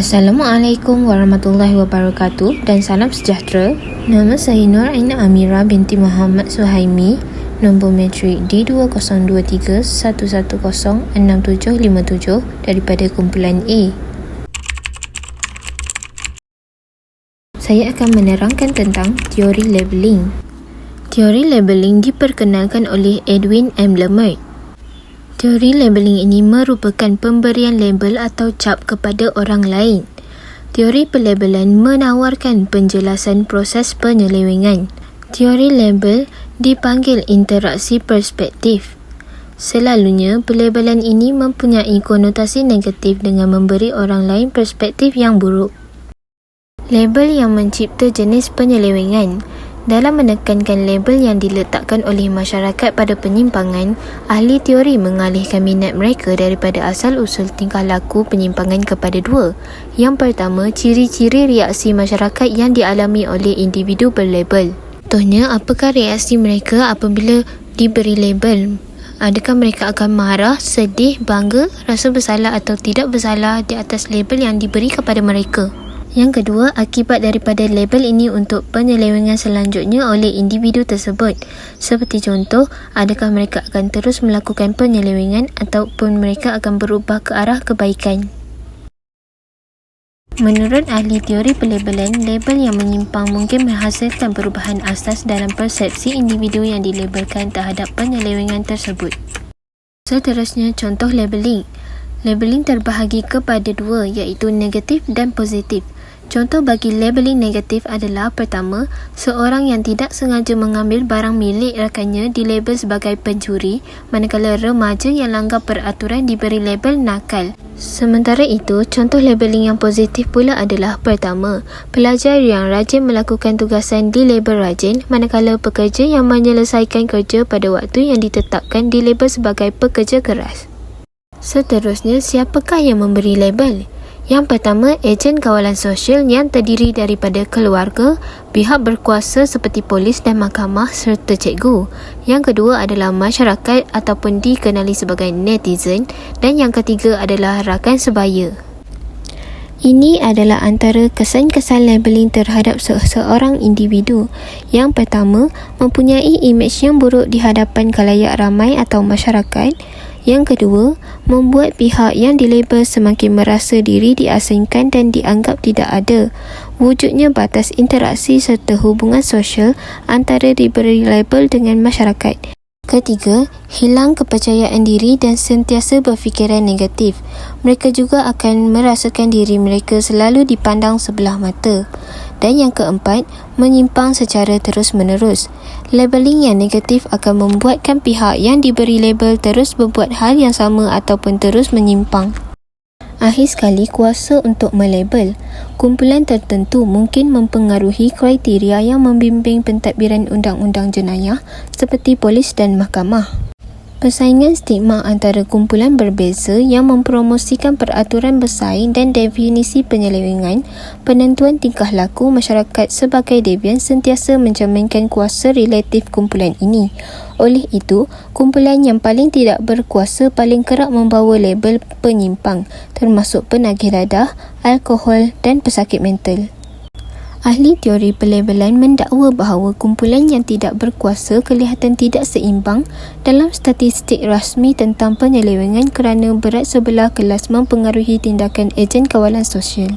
Assalamualaikum warahmatullahi wabarakatuh dan salam sejahtera. Nama saya Nur Aina Amira binti Muhammad Suhaimi, nombor matrik D20231106757 daripada kumpulan A. Saya akan menerangkan tentang teori labeling. Teori labeling diperkenalkan oleh Edwin M. Lemert. Teori labeling ini merupakan pemberian label atau cap kepada orang lain. Teori pelabelan menawarkan penjelasan proses penyelewengan. Teori label dipanggil interaksi perspektif. Selalunya, pelabelan ini mempunyai konotasi negatif dengan memberi orang lain perspektif yang buruk. Label yang mencipta jenis penyelewengan. Dalam menekankan label yang diletakkan oleh masyarakat pada penyimpangan, ahli teori mengalihkan minat mereka daripada asal-usul tingkah laku penyimpangan kepada dua. Yang pertama, ciri-ciri reaksi masyarakat yang dialami oleh individu berlabel. Contohnya, apakah reaksi mereka apabila diberi label? Adakah mereka akan marah, sedih, bangga, rasa bersalah atau tidak bersalah di atas label yang diberi kepada mereka? Yang kedua, akibat daripada label ini untuk penyelewengan selanjutnya oleh individu tersebut. Seperti contoh, adakah mereka akan terus melakukan penyelewengan ataupun mereka akan berubah ke arah kebaikan. Menurut ahli teori pelabelan, label yang menyimpang mungkin menghasilkan perubahan asas dalam persepsi individu yang dilabelkan terhadap penyelewengan tersebut. Seterusnya, contoh labeling. Labeling terbahagi kepada dua, iaitu negatif dan positif. Contoh bagi labeling negatif adalah pertama, seorang yang tidak sengaja mengambil barang milik rakannya dilabel sebagai pencuri, manakala remaja yang langgar peraturan diberi label nakal. Sementara itu, contoh labeling yang positif pula adalah pertama, pelajar yang rajin melakukan tugasan dilabel rajin, manakala pekerja yang menyelesaikan kerja pada waktu yang ditetapkan dilabel sebagai pekerja keras. Seterusnya, siapakah yang memberi label? Yang pertama, ejen kawalan sosial yang terdiri daripada keluarga, pihak berkuasa seperti polis dan mahkamah serta cikgu. Yang kedua adalah masyarakat ataupun dikenali sebagai netizen, dan yang ketiga adalah rakan sebaya. Ini adalah antara kesan-kesan labeling terhadap seseorang individu. Yang pertama, mempunyai imej yang buruk di hadapan khalayak ramai atau masyarakat. Yang kedua, membuat pihak yang dilabel semakin merasa diri diasingkan dan dianggap tidak ada. Wujudnya batas interaksi serta hubungan sosial antara diberi label dengan masyarakat. Ketiga, hilang kepercayaan diri dan sentiasa berfikiran negatif. Mereka juga akan merasakan diri mereka selalu dipandang sebelah mata. Dan yang keempat, menyimpang secara terus-menerus. Labeling yang negatif akan membuatkan pihak yang diberi label terus berbuat hal yang sama ataupun terus menyimpang. Akhir sekali, kuasa untuk melabel. Kumpulan tertentu mungkin mempengaruhi kriteria yang membimbing pentadbiran undang-undang jenayah seperti polis dan mahkamah. Persaingan stigma antara kumpulan berbeza yang mempromosikan peraturan bersaing dan definisi penyelewengan, penentuan tingkah laku masyarakat sebagai devian sentiasa mencerminkan kuasa relatif kumpulan ini. Oleh itu, kumpulan yang paling tidak berkuasa paling kerap membawa label penyimpang, termasuk penagih dadah, alkohol dan pesakit mental. Ahli teori pelabelan mendakwa bahawa kumpulan yang tidak berkuasa kelihatan tidak seimbang dalam statistik rasmi tentang penyelewengan kerana berat sebelah kelas mempengaruhi tindakan ejen kawalan sosial.